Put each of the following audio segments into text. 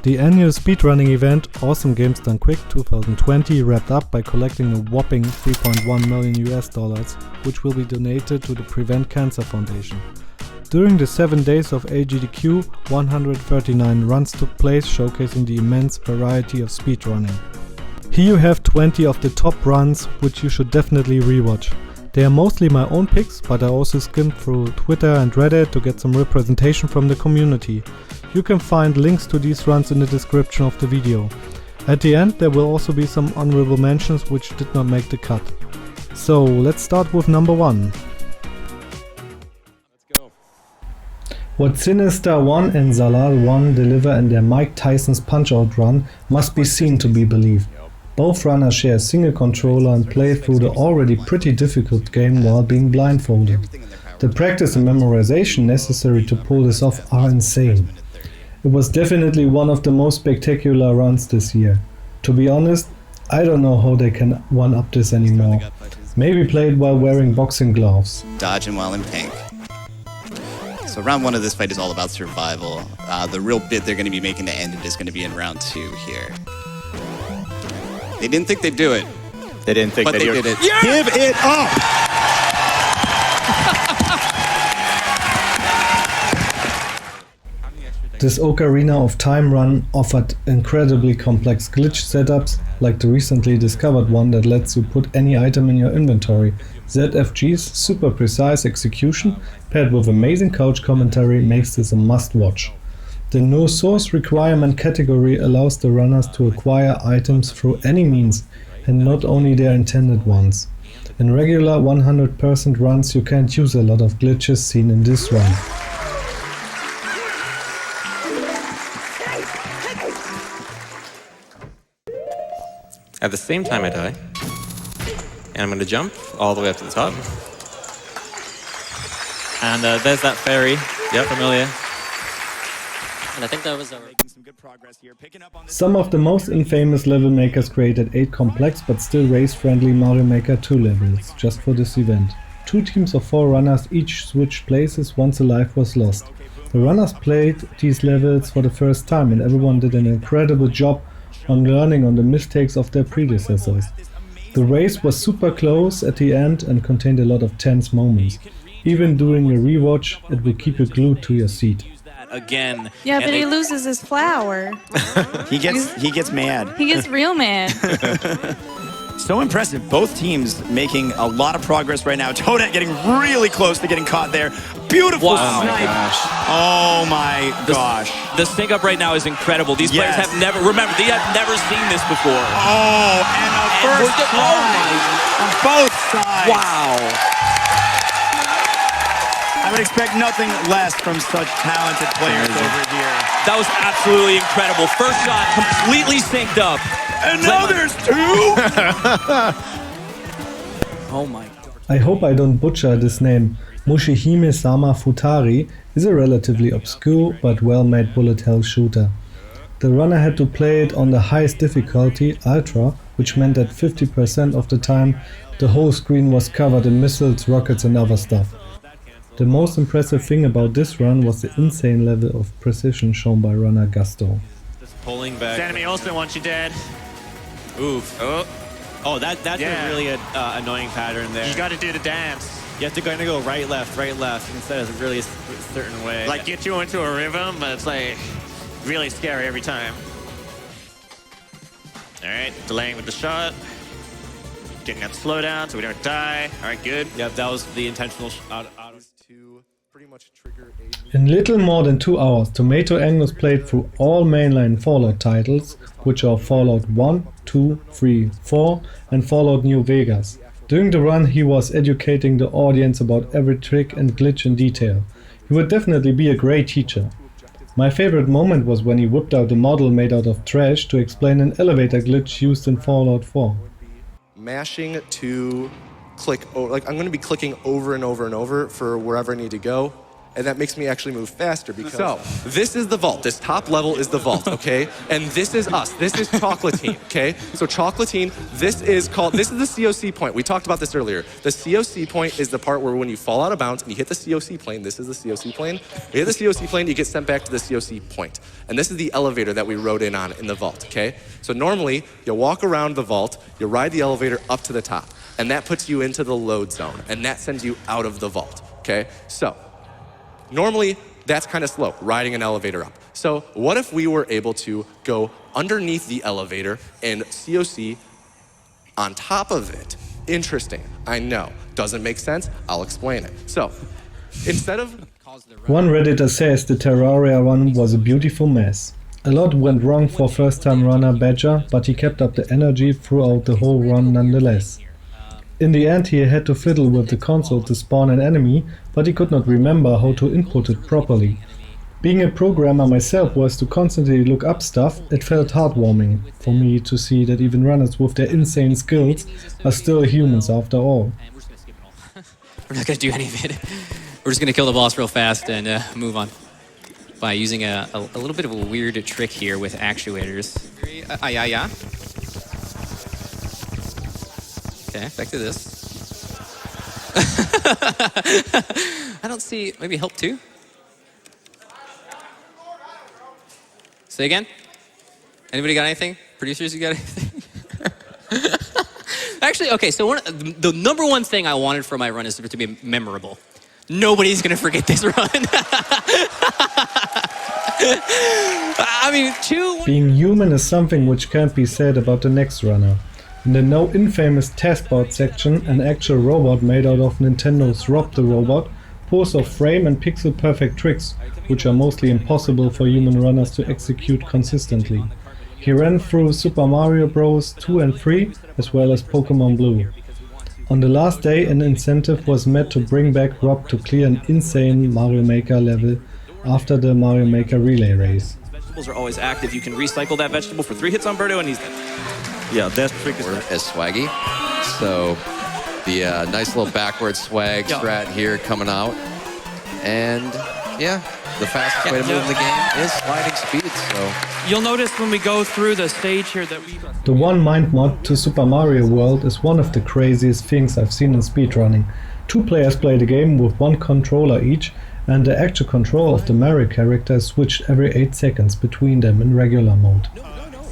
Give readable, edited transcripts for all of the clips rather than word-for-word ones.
The annual speedrunning event Awesome Games Done Quick 2020 wrapped up by collecting a whopping $3.1 million, which will be donated to the Prevent Cancer Foundation. During the 7 days of AGDQ, 139 runs took place, showcasing the immense variety of speedrunning. Here you have 20 of the top runs, which you should definitely rewatch. They are mostly my own picks, but I also skimmed through Twitter and Reddit to get some representation from the community. You can find links to these runs in the description of the video. At the end there will also be some honorable mentions which did not make the cut. So let's start with number 1. What Sinister 1 and Zalal 1 deliver in their Mike Tyson's Punch-Out run must be seen to be believed. Both runners share a single controller and play through the already pretty difficult game while being blindfolded. The practice and memorization necessary to pull this off are insane. It was definitely one of the most spectacular runs this year. To be honest, I don't know how they can one-up this anymore. Maybe play it while wearing boxing gloves. Dodging while in pink. So round 1 of this fight is all about survival. The real bit they're going to be making to end it is going to be in round 2 here. They didn't think they'd do it. They didn't think but they did it. Yeah! Give it up! This Ocarina of Time run offered incredibly complex glitch setups, like the recently discovered one that lets you put any item in your inventory. ZFG's super precise execution, paired with amazing couch commentary, makes this a must-watch. The no source requirement category allows the runners to acquire items through any means, and not only their intended ones. In regular 100% runs you can't use a lot of glitches seen in this run. At the same time I die, and I'm going to jump all the way up to the top. And there's that fairy. Yep, familiar. And I think that was Some of the most infamous level makers created 8 complex but still race-friendly Mario Maker 2 levels, just for this event. 2 teams of 4 runners each switched places once a life was lost. The runners played these levels for the first time and everyone did an incredible job on learning on the mistakes of their predecessors. The race was super close at the end and contained a lot of tense moments. Even during a rewatch, it will keep you glued to your seat. Again. Yeah, but he loses his flower. He gets mad. He gets real mad. So impressive. Both teams making a lot of progress right now. Toadette getting really close to getting caught there. Beautiful snipe. Oh my gosh. The sync up right now is incredible. These players have never, remember, they have never seen this before. Oh, and a first try on both sides. Wow. I would expect nothing less from such talented players over here. That was absolutely incredible. First shot completely synced up. And now there's 2! Oh my god. I hope I don't butcher this name. Mushihime-sama Futari is a relatively obscure but well-made bullet hell shooter. The runner had to play it on the highest difficulty, Ultra, which meant that 50% of the time the whole screen was covered in missiles, rockets and other stuff. The most impressive thing about this run was the insane level of precision shown by runner Gusto. Just pulling back. Enemy also wants you dead. Oof. Oh, that's a really annoying pattern there. You got to do the dance. You have to kind of go right, left, instead of really a certain way. Like get you into a rhythm, but it's like really scary every time. All right, delaying with the shot. Getting that slowdown so we don't die. All right, good. Yep, that was the intentional In little more than 2 hours, Tomato Angus played through all mainline Fallout titles, which are Fallout 1, 2, 3, 4 and Fallout New Vegas. During the run he was educating the audience about every trick and glitch in detail. He would definitely be a great teacher. My favorite moment was when he whipped out a model made out of trash to explain an elevator glitch used in Fallout 4. Mashing to click, like I'm going to be clicking over and over and over for wherever I need to go. and that makes me actually move faster because... So, this is the vault. This top level is the vault, okay? And this is us. This is Chocolatine, okay? So Chocolatine, this is the COC point. We talked about this earlier. The COC point is the part where when you fall out of bounds and you hit the COC plane, this is the COC plane. You hit the COC plane, you get sent back to the COC point. And this is the elevator that we rode in on in the vault, okay? So normally, you walk around the vault, you ride the elevator up to the top, and that puts you into the load zone, and that sends you out of the vault, okay? So, normally, that's kind of slow, riding an elevator up. So what if we were able to go underneath the elevator and COC on top of it? Interesting, I know. Doesn't make sense, I'll explain it. So, instead of... One Redditor says the Terraria run was a beautiful mess. A lot went wrong for first-time runner Badger, but he kept up the energy throughout the whole run nonetheless. In the end he had to fiddle with the console to spawn an enemy, but he could not remember how to input it properly. Being a programmer myself was to constantly look up stuff. It felt heartwarming for me to see that even runners with their insane skills are still humans after all. We're not going to do any of it. We're just going to kill the boss real fast and move on by using a little bit of a weird trick here with actuators. Yeah. Okay, back to this. I don't see, maybe help too? Say again? Anybody got anything? Producers, you got anything? Actually, okay, so the number one thing I wanted for my run is to be memorable. Nobody's gonna forget this run. I mean, Being human is something which can't be said about the next runner. In the now infamous TASBot section, an actual robot made out of Nintendo's Rob the Robot pulls off frame and pixel perfect tricks, which are mostly impossible for human runners to execute consistently. He ran through Super Mario Bros. 2 and 3, as well as Pokemon Blue. On the last day, an incentive was met to bring back Rob to clear an insane Mario Maker level after the Mario Maker relay race. Vegetables are always active. You can recycle that vegetable for 3 hits on Birdo and he's dead. Yeah, that's as swaggy. So the nice little backward swag strat here coming out. And yeah, the fastest way to move in the game is sliding speed. So you'll notice when we go through the stage here that we... The one mind mod to Super Mario World is one of the craziest things I've seen in speedrunning. 2 players play the game with 1 controller each, and the actual control of the Mario character is switched every 8 seconds between them in regular mode.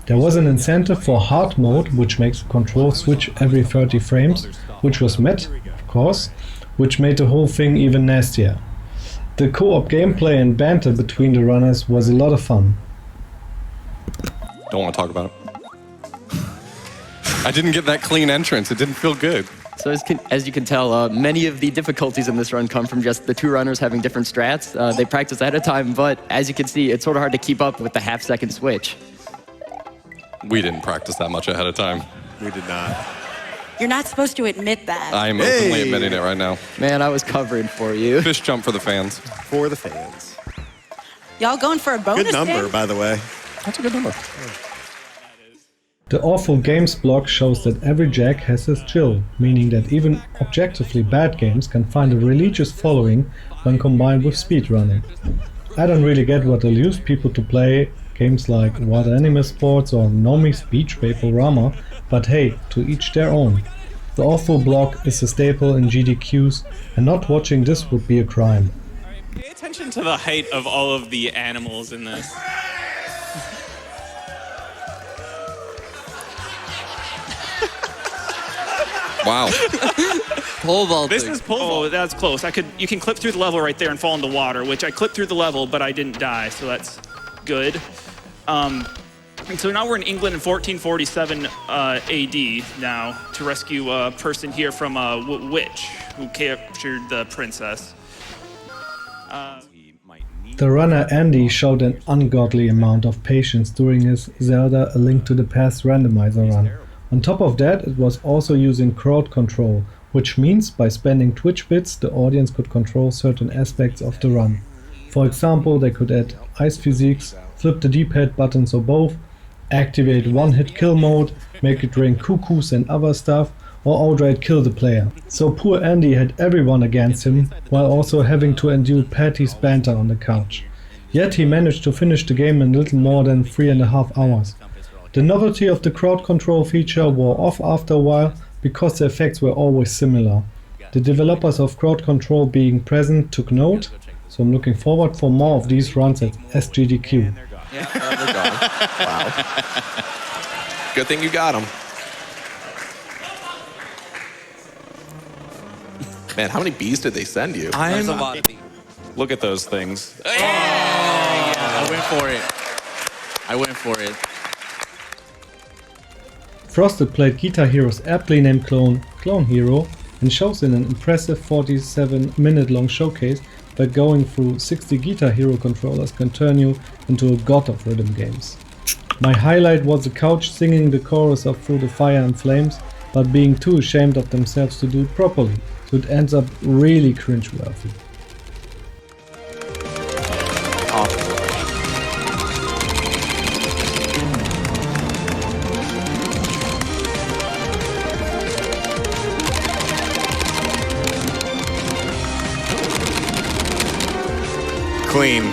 There was an incentive for hard mode, which makes the control switch every 30 frames, which was met, of course, which made the whole thing even nastier. The co-op gameplay and banter between the runners was a lot of fun. Don't want to talk about it. I didn't get that clean entrance, it didn't feel good. So as you can tell, many of the difficulties in this run come from just the 2 runners having different strats. They practice ahead of time, but as you can see, it's sort of hard to keep up with the half-second switch. We didn't practice that much ahead of time. We did not. You're not supposed to admit that. I'm openly admitting it right now. Man, I was covering for you. Fist jump for the fans. For the fans. Y'all going for a bonus Good number, game? by the way. That's a good number. The Awful Games blog shows that every Jack has his Jill, meaning that even objectively bad games can find a religious following when combined with speedrunning. I don't really get what alludes people to play games like Wild Anime Sports or Normy's BeachBabe-O-Rama, but hey, to each their own. The Awful Block is a staple in GDQs, and not watching this would be a crime. Pay attention to the height of all of the animals in this. Wow. Pole vaulting. This is pole vault. Oh, that's close. You can clip through the level right there and fall in the water, which I clipped through the level, but I didn't die, so that's good. And so now we're in England in 1447 AD now to rescue a person here from a witch who captured the princess. The runner Andy showed an ungodly amount of patience during his Zelda A Link to the Past randomizer run. On top of that, it was also using crowd control, which means by spending Twitch bits the audience could control certain aspects of the run. For example, they could add ice physics, flip the D-pad buttons or both, activate one-hit kill mode, make it rain cuckoos and other stuff, or outright kill the player. So poor Andy had everyone against him, while also having to endure Patty's banter on the couch. Yet he managed to finish the game in little more than 3.5 hours. The novelty of the crowd control feature wore off after a while because the effects were always similar. The developers of crowd control being present took note, so I'm looking forward for more of these runs at SGDQ. Yeah, they're gone. Wow. Good thing you got them. Man, how many bees did they send you? There's a lot of bees. Look at those things. Oh, yeah, I went for it. I went for it. Frosted played Guitar Hero's aptly named clone, Clone Hero, and shows in an impressive 47-minute long showcase by going through 60 Guitar Hero controllers can turn you into a god of rhythm games. My highlight was the couch singing the chorus of Through the Fire and Flames, but being too ashamed of themselves to do it properly, so it ends up really cringeworthy. Clean.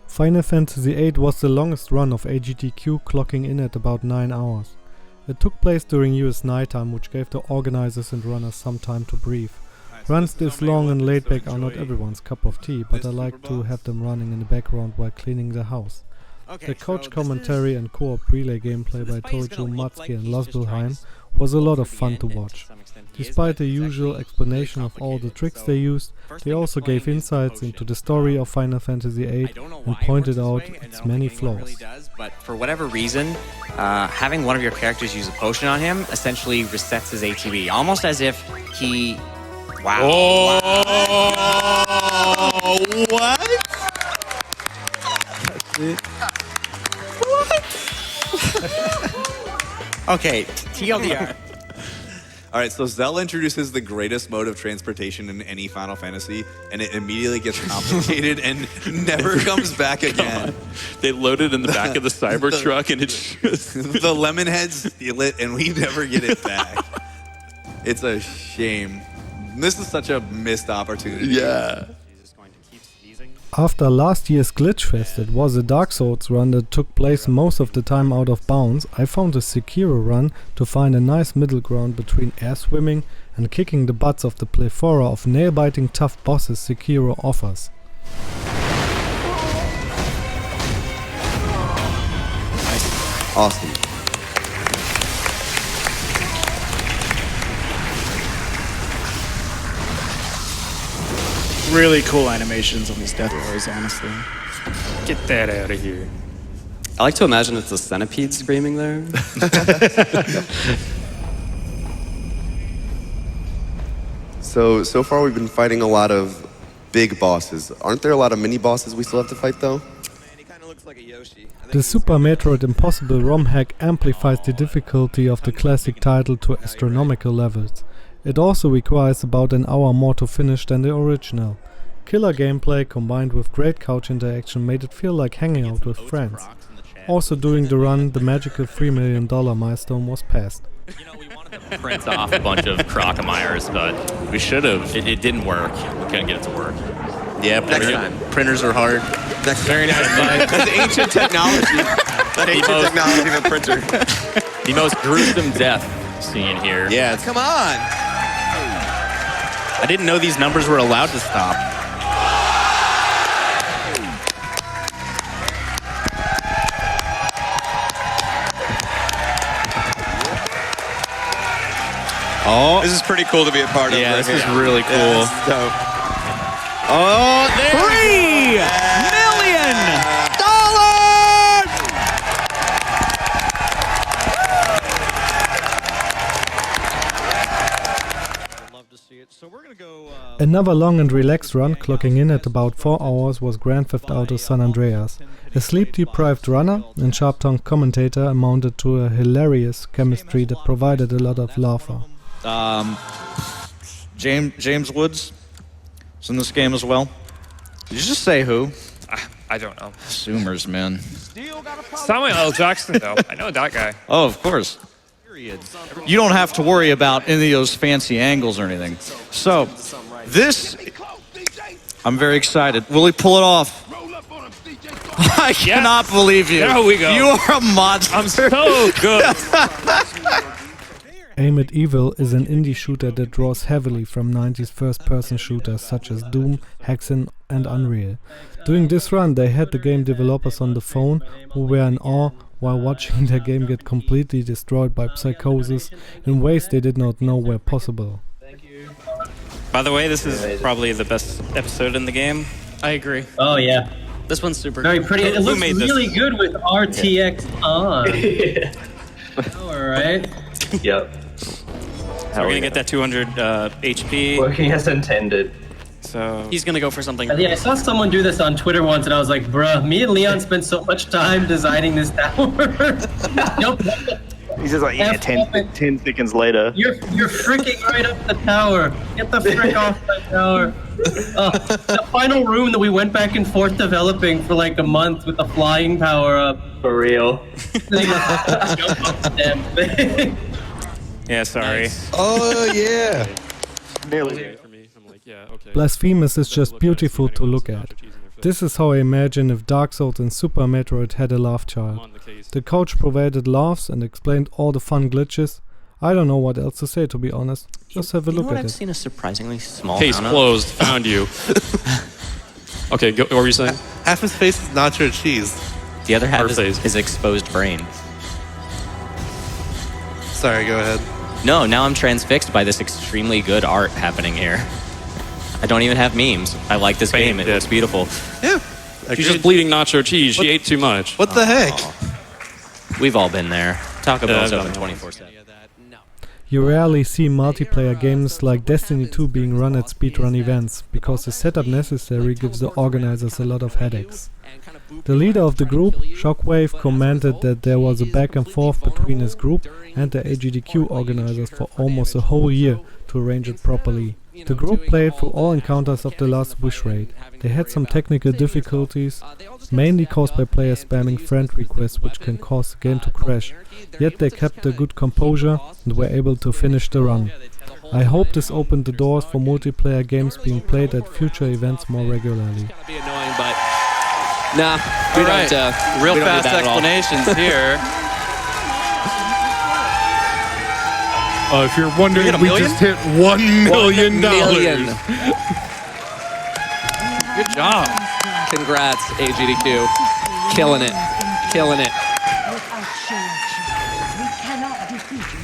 Final Fantasy VIII was the longest run of AGDQ, clocking in at about 9 hours. It took place during US nighttime, which gave the organizers and runners some time to breathe. Runs this long and laid back are not everyone's cup of tea, but I like to have them running in the background while cleaning the house. The coach commentary and co-op relay gameplay by Tojo Matsuki and Losbilheim was a lot of fun to watch. Despite the usual explanation of all the tricks they used, they also gave insights into the story of Final Fantasy VIII and pointed out its many flaws. But for whatever reason, having one of your characters use a potion on him essentially resets his ATB, almost as if he... Wow. Oh, what? That's it. Okay, TLDR. All right, so Zelda introduces the greatest mode of transportation in any Final Fantasy, and it immediately gets complicated and never comes back again. They load it in the back of the Cybertruck, and it's just... The Lemonheads steal it, and we never get it back. It's a shame. This is such a missed opportunity. Yeah. After last year's Glitch Fest, it was a Dark Souls run that took place most of the time out of bounds. I found a SEKIRO run to find a nice middle ground between air swimming and kicking the butts of the plethora of nail-biting tough bosses SEKIRO offers. Nice. Awesome. Really cool animations on these death rows, honestly. Get that out of here. I like to imagine it's a centipede screaming there. So far we've been fighting a lot of big bosses. Aren't there a lot of mini bosses we still have to fight though? The Super Metroid Impossible ROM hack amplifies the difficulty of the classic title to astronomical levels. It also requires about an hour more to finish than the original. Killer gameplay combined with great couch interaction made it feel like hanging out with friends. Also during the run, the magical $3 million milestone was passed. You know, we wanted to print off a bunch of Crocomires, but we should have. It didn't work. We couldn't get it to work. Yeah, printers are hard. Very nice. That's ancient technology. That ancient technology of a printer. The most gruesome death scene here. Yeah, come on. I didn't know these numbers were allowed to stop. Oh, this is pretty cool to be a part of. Yeah, this is really cool. Yeah, dope. Oh, there $3 million! Another long and relaxed run, clocking in at about 4 hours, was Grand Theft Auto San Andreas. A sleep-deprived runner and sharp-tongued commentator amounted to a hilarious chemistry that provided a lot of laughter. James Woods is in this game as well. Did you just say who? I don't know. Zoomers, man. Samuel L. Jackson, though. I know that guy. Oh, of course. You don't have to worry about any of those fancy angles or anything. So, this, I'm very excited. Will he pull it off? I cannot believe you. There we go. You are a monster. I'm so good. Aim at Evil is an indie shooter that draws heavily from 90s first-person shooters such as Doom, Hexen and Unreal. During this run they had the game developers on the phone who were in awe while watching their game get completely destroyed by psychosis in ways they did not know were possible. By the way, this is probably the best episode in the game. I agree. Oh yeah. This one's super Very pretty. It looks made this? really good with RTX on. Alright. Yep. So we're gonna get that 200 HP. Working as intended. So he's gonna go for something. Yeah, I saw someone do this on Twitter once, and I was like, "Bruh, me and Leon spent so much time designing this tower." He's just like, yeah, 10 seconds later. You're freaking right up the tower. Get the frick off the tower. The final room that we went back and forth developing for like a month with the flying power up. For real. Jump off the damn thing. Yeah, sorry. Oh yeah. Nearly. Blasphemous is just beautiful to look at. This is how I imagine if Dark Souls and Super Metroid had a laugh child. The coach provided laughs and explained all the fun glitches. I don't know what else to say, to be honest. Just have a look at I've it. seen a surprisingly small Case amount closed. Found you. Okay, what were you saying? Half his face is nacho cheese. The other half is exposed brain. Sorry, go ahead. No, now I'm transfixed by this extremely good art happening here. I don't even have memes. I like this game. It looks beautiful. Yeah. She's just bleeding nacho cheese. She ate too much. What the heck? We've all been there. Taco Bell's open 24/7. You rarely see multiplayer games like Destiny 2 being run at speedrun events, because the setup necessary gives the organizers a lot of headaches. The leader of the group, Shockwave, commented that there was a back and forth between his group and the AGDQ organizers for almost a whole year to arrange it properly. The group played through all encounters of the last wish raid. They had some technical difficulties, mainly caused by players spamming friend requests, which can cause the game to crash, yet they kept a good composure and were able to finish the run. I hope this opened the doors for multiplayer games being played at future events more regularly. Be annoying, but nah, we All don't. Real we don't fast need that at all. explanations here. If you're wondering, we just hit $1 million. Good job. Congrats, AGDQ. Killing it. Killing it.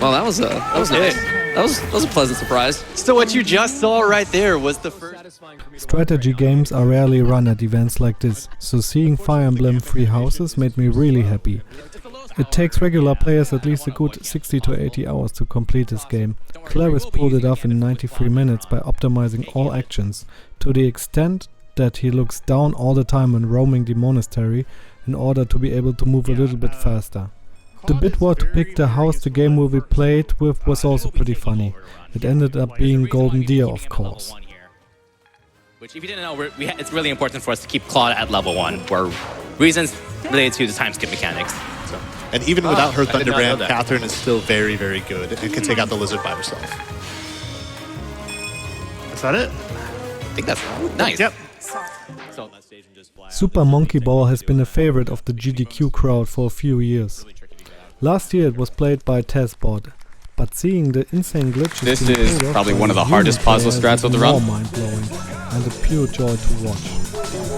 Well, that was nice. That was a pleasant surprise. So what you just saw right there was the first. Strategy games are rarely run at events like this, so seeing Fire Emblem Free Houses made me really happy. It takes regular players at least a good 60 to 80 hours to complete this game. Claris pulled it off in 93 minutes by optimizing all actions, to the extent that he looks down all the time when roaming the monastery in order to be able to move a little bit faster. The bit war to pick the house the game will be played with was also pretty funny. It ended up being Golden Deer, of course. Which, if you didn't know, it's really important for us to keep Claude at level 1 for reasons related to the time skip mechanics. So. And even without her Thunderbrand, Catherine is still very, very good and can take out the lizard by herself. Is that it? I think that's nice. Yep. Super Monkey Ball has been a favorite of the GDQ crowd for a few years. Last year it was played by TASBot, but seeing the insane glitches This being is pulled off probably by one of the human hardest puzzle players strats of the is run. more mind-blowing and a pure joy to watch.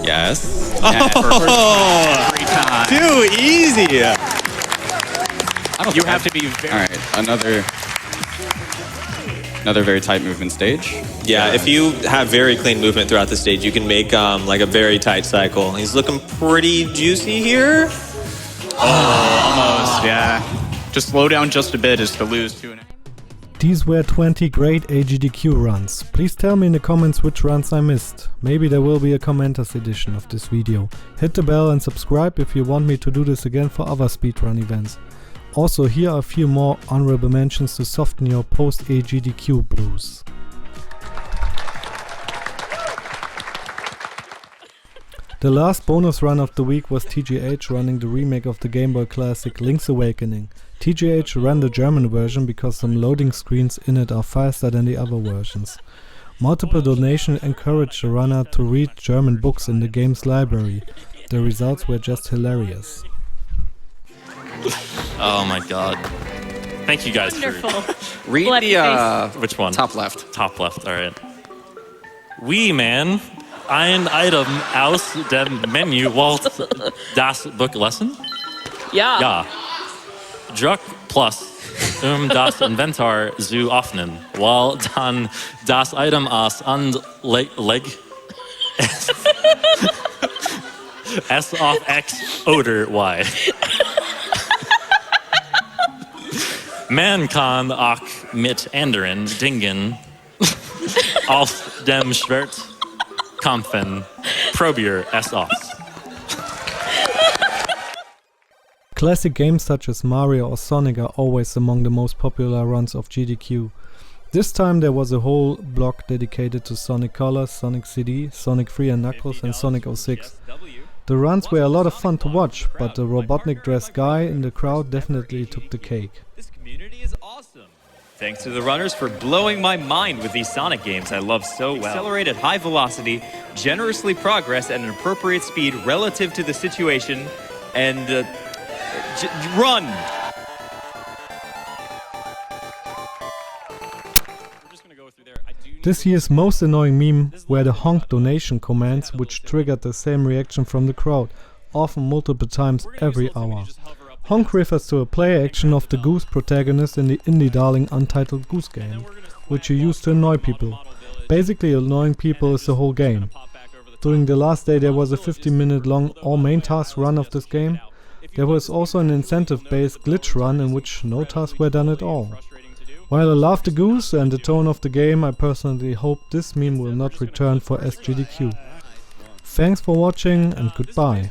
Yes. Too easy. You have to be very... Alright, another very tight movement stage. Yeah, if you have very clean movement throughout the stage, you can make like a very tight cycle. He's looking pretty juicy here. Almost, yeah. Just slow down just a bit is to lose 2.5. These were 20 great AGDQ runs. Please tell me in the comments which runs I missed. Maybe there will be a commenters edition of this video. Hit the bell and subscribe if you want me to do this again for other speedrun events. Also, here are a few more honorable mentions to soften your post-AGDQ blues. The last bonus run of the week was TGH running the remake of the Game Boy classic Link's Awakening. TGH ran the German version because some loading screens in it are faster than the other versions. Multiple donations encouraged the runner to read German books in the game's library. The results were just hilarious. Oh my god. Thank you guys Wonderful. Read Blood which one? Top left. Top left, alright. Wie man ein Item aus dem Menü wählt das Book lesson? Ja. Ja. Druck plus das Inventar zu öffnen, weil dann das Item aus Anleg S auf X oder Y. Man kann auch mit anderen Dingen auf dem Schwert kämpfen. Probier es aus. Classic games such as Mario or Sonic are always among the most popular runs of GDQ. This time there was a whole block dedicated to Sonic Colors, Sonic CD, Sonic 3 and Knuckles and Sonic 06. The runs were a lot of fun to watch, but the Robotnik dressed guy in the crowd definitely took the cake. This community is awesome. Thanks to the runners for blowing my mind with these Sonic games I love so well. Accelerate at high velocity, generously progress at an appropriate speed relative to the situation, and run! This year's most annoying meme were the honk donation commands, which triggered the same reaction from the crowd, often multiple times every hour. Honk refers to a play action of the Goose protagonist in the indie darling Untitled Goose Game, which you use to annoy people. Basically, annoying people is the whole game. During the last day there was a 15-minute long all main task run of this game. There was also an incentive-based glitch run in which no tasks were done at all. While I love the goose and the tone of the game, I personally hope this meme will not return for SGDQ. Thanks for watching and goodbye.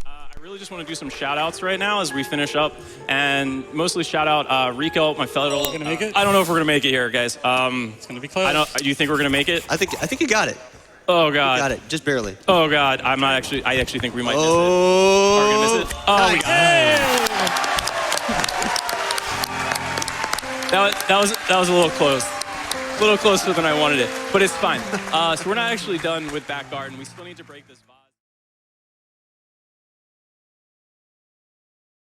I really just want to do some shout outs right now as we finish up, and mostly shout out Rico, my fellow. We're gonna make it? I don't know if we're gonna make it here, guys. It's gonna be close. Do you think we're gonna make it? I think you got it. Oh god. You got it, just barely. Oh god, I actually think we might miss it. Are we gonna miss it? Oh, nice. we got it. That was a little close. A little closer than I wanted it, but it's fine. So we're not actually done with Back Garden. We still need to break this vibe.